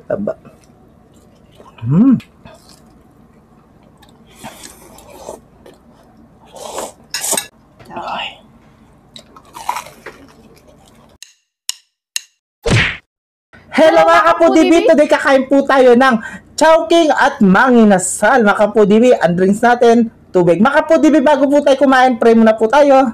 taba. Hmm. Ay. Hello mga Kapudibi! Today kakain po tayo ng Chowking at manginasal. Mga Kapudibi, ang drinks natin, tubig. Mga Kapudibi, bago po tayo kumain, pray muna po tayo.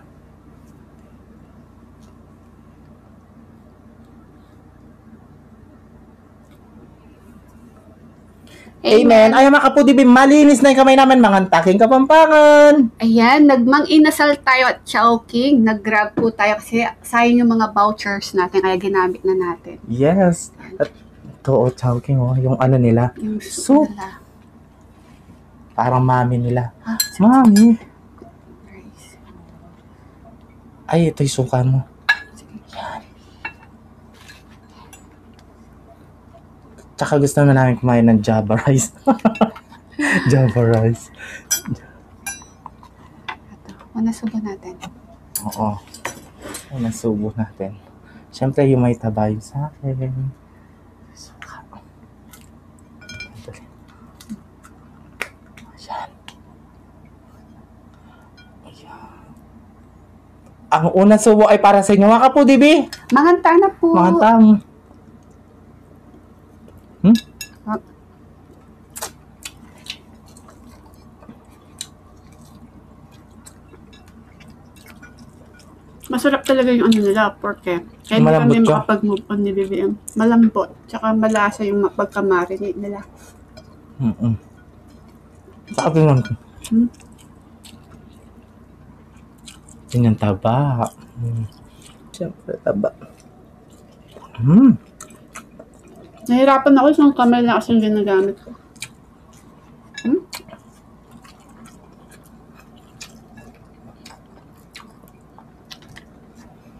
Amen. Ayan mga Kapudibi, malinis na yung kamay namin, mga taking Kapampangan. Ayan, nagmang-inasal tayo at Chowking. Nag-grab po tayo kasi sayang yung mga vouchers natin kaya ginamit na natin. Yes. At ito, Chowking, yung ano nila. Yung soup. nila. Parang mami nila. Mami. Rice. Ay, ito yung suka mo. Yan. Tsaka gusto na namin kumain ng Java rice. Java rice. Ito, nasubo natin. Oo. Nasubo natin. Siyempre, yung may tabay sa akin. Suka. Ayan. Ayan. Ang unang subo ay para sa inyo, mga Kapudibi. Mahanta na po. Mahantang. Masarap talaga yung ano nila, porque kaya hindi Malambot kami siya. makapag-move on ni BBM. Malambot. Tsaka malasa yung pagka-marinate nila. Saka tingnan ko. Tingnan taba. Siyempre taba. Nahirapan ako isang kamay na kasi yung ginagamit ko.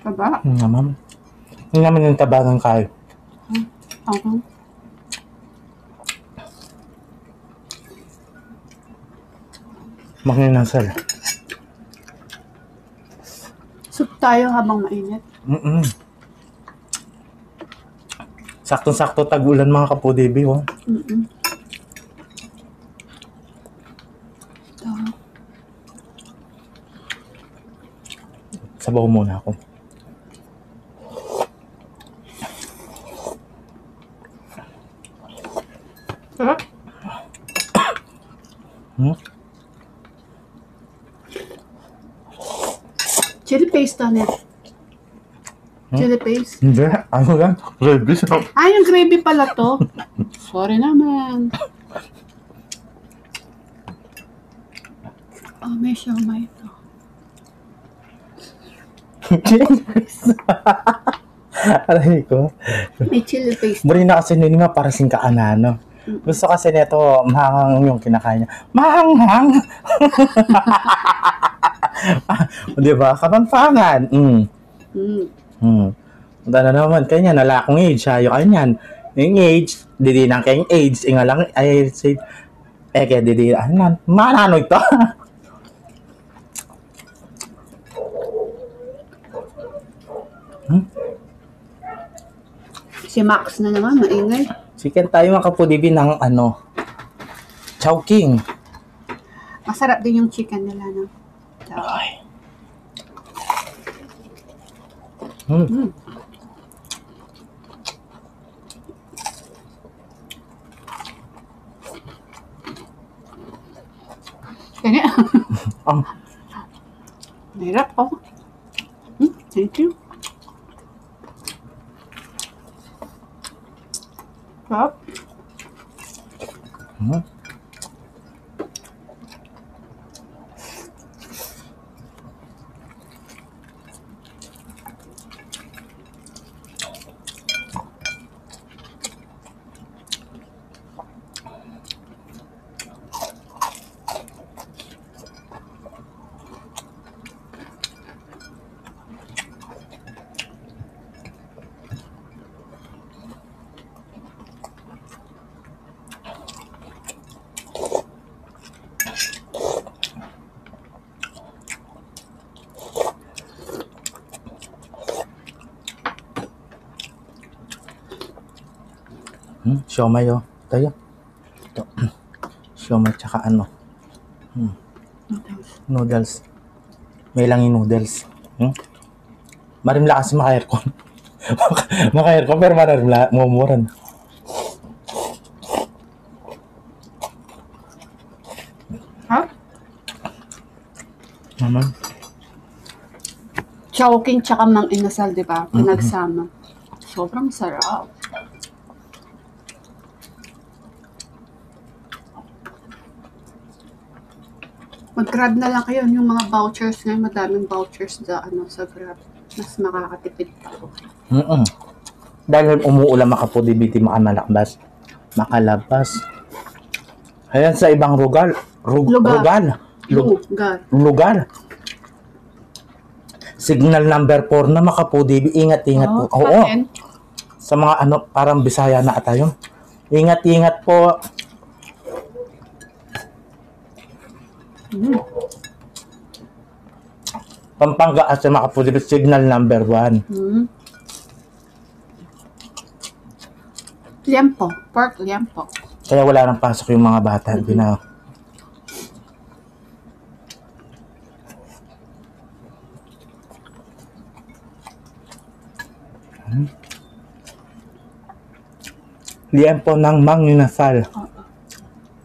Taba? Naman. Hindi naman yung taba ng kayo. Okay. Manginasal. Soup tayo habang mainit. Saktong-sakto tag-ulan mga Kapudibi. Oh. Ito. Sabaw muna ako. Sarap. Chili paste on it. Chili paste. Hindi. Ano yan? Gravy. Yung gravy pala to. Sorry naman. Oh, may siomay ito. Aray ko. May chili paste. Buri na kasi nila para sing kaanano. Gusto kasi nito mahanghang yung kinakain niya. Mahanghang! Di ba? Kapampangan. Punta na naman kanya, nala akong age, sayo kanyan. Yung age, didi nang kayong age, inga lang, ay, say, kaya didi, ano, manano ito? Si Max na naman, maingay. Chicken tayo mga Kapudibi ng ano, Chowking. Masarap din yung chicken nila, no? Ay. Kaya mahirap ako. Thank you. Sarap. Siomay oh. Tayo. Ito. Siomay tsaka ano. Noodles. May lang yung noodles. Marimla kasi maka-aircon. Maka-aircon pero marimla. Mumuran. Ha? Naman. Chowking tsaka mang inasal, di ba? Pinagsama. Sobrang sarap. Mag-grab na lang kayo. Yung mga vouchers ngayon, madaming vouchers sa Grab. Mas makakatipid pa. Dahil umuulan makapudibiti makanalakbas. Makalabas. Ayan sa ibang lugar. Lugar. Signal number 4 na makapudibi. Ingat-ingat po. Oo. Sa mga parang Bisaya na ata yun. Ingat-ingat po. Pampanga at sa makapudibi. Signal number 1. Liempo. Pork liempo. Kaya wala nang pasok yung mga bata. Liempo ng mang inasal.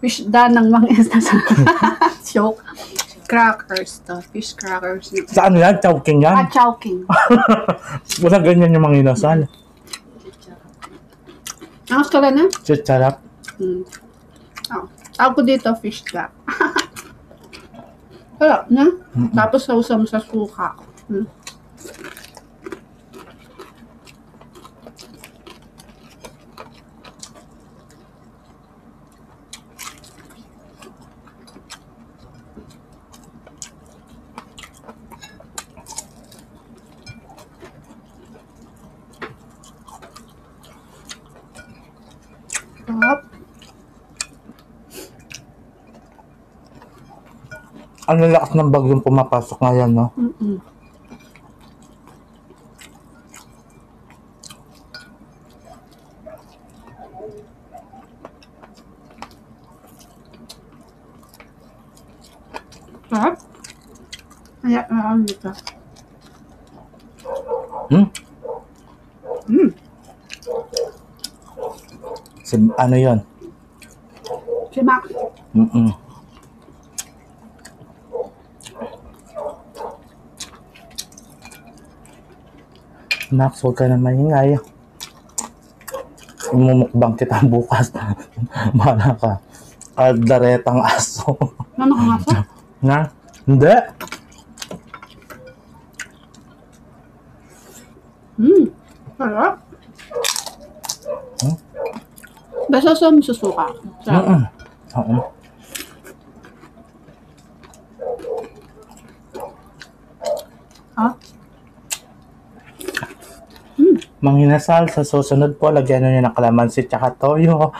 Fish da ng mang inasal. Joke. Crackers to. Fish crackers. Sa ano yan? Chowking yan? Chowking. Wala ganyan yung mang inasal. Angas ka na? Sarap. Ako dito, fish da. Sarap na. Tapos sausa mo sa suka. Sarap. Ang lakas ng bagyong pumapasok ngayon, no? Sarap. Kaya, dito. Ano yun? Si Mac. Max, huwag ka na maingay. Imumukbang kita bukas. Mana ka. Kaldaretang aso. Ano ka nga sa? Na? Hindi. Sarap. Basta sa susuka. Sarap. Oo. Manginasal sa susunod po, lagyan nyo ng kalamansi tsaka toyo.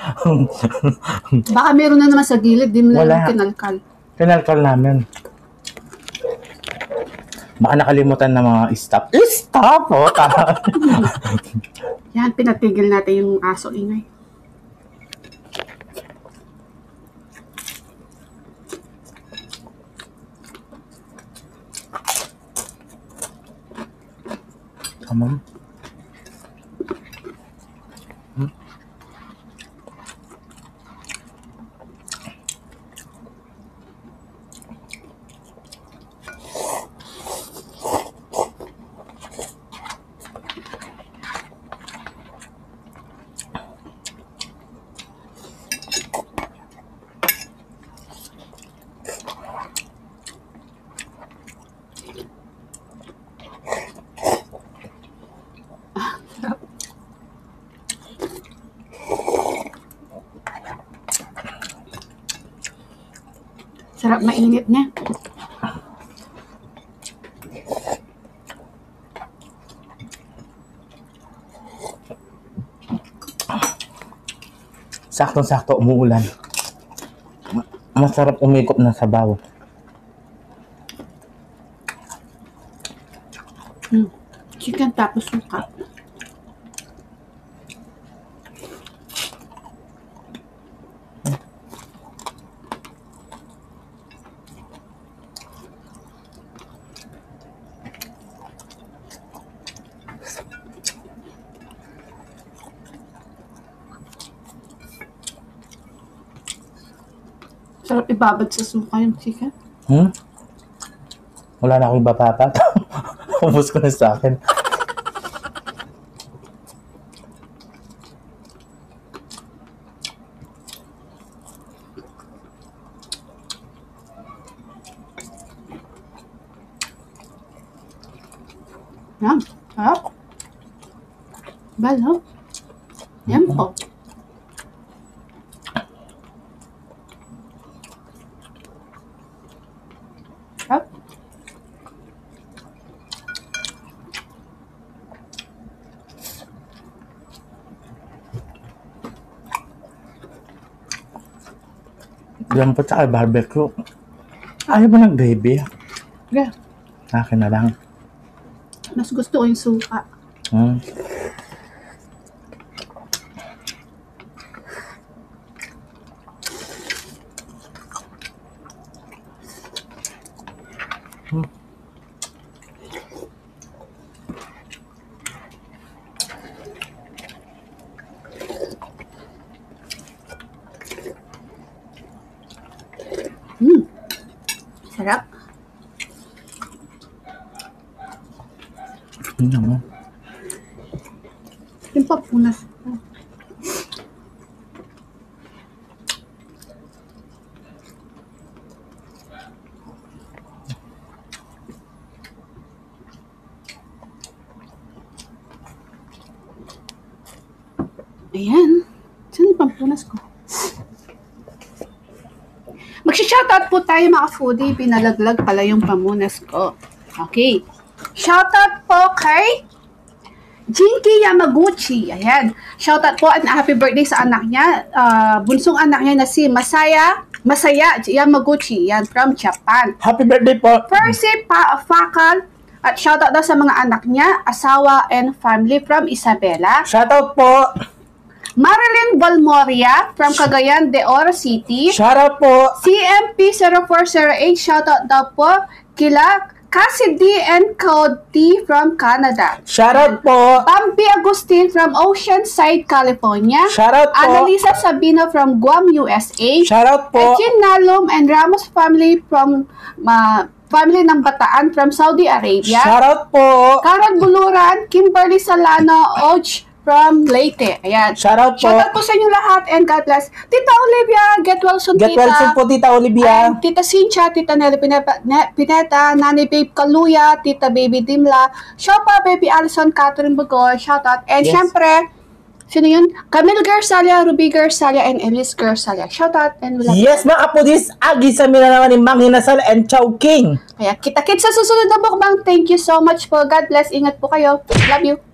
Baka meron na naman sa gilid, di mo na Wala. lang kinalkal. Kinalkal namin. Baka nakalimutan ng mga stop. Stop! Oh, Yan, pinatigil natin yung aso ingay. Come on. Sarap mainit niya. Saktong-sakto umuulan. Masarap umikot na sabaw. Chicken tapos suka. Sarap ibabad sa suka yung chicken. Wala na akong iba papa. Ubus ko na sa akin. Yan. Sarap. Balo. Yan po. Sarap. Yan po tsaka barbecue. Ayaw mo ng gravy? Yeah. Akin na lang. Mas gusto ko yung suka. Sarap. Yun naman. Yung papunas. Ayan. Saan yung pampunas ko? Mag-shoutout po tayo mga foodie. Pinalaglag pala yung pamunas ko. Okay. Shoutout po kay Jinky Yamaguchi. Ayan. Shoutout po at happy birthday sa anak niya. Bunsong anak niya na si Masaya Yamaguchi. Yan, from Japan. Happy birthday po. Percy Fakal. At shoutout daw sa mga anak niya, asawa and family from Isabela. Shoutout po. Marilyn Balmoria from Cagayan de Oro City. Shoutout po. CMP 0408, shoutout daw po kila Cassidy and Cody from Canada. Shoutout po. Bambi Agustin from Oceanside, California. Shoutout po. Annalisa Sabino from Guam, USA. Shoutout po. Etienne Nalom and Ramos family from family ng Bataan from Saudi Arabia. Shoutout po. Carol Buluran, Kimberly Salano, Oj from Leyte. Ayan. Shoutout po. Shoutout po sa inyo lahat and God bless. Tita Olivia, get well soon, Get tita. well soon po, Tita Olivia. And Tita Cynthia, Tita Nelly Pineta, Nani Babe Kaluya, Tita Baby Dimla, Shopa, Baby Alison, Catherine Bugor, shoutout. And Yes. syempre, sino yun? Camille Garsalia, Ruby Garsalia, and Elise Garsalia. Shoutout and we love Yes, you. mga kapudis, agi sa mina naman ni Mang Inasal and Chowking. Kaya kita-kits sa susunod na mukbang. Thank you so much po. God bless. Ingat po kayo. Love you.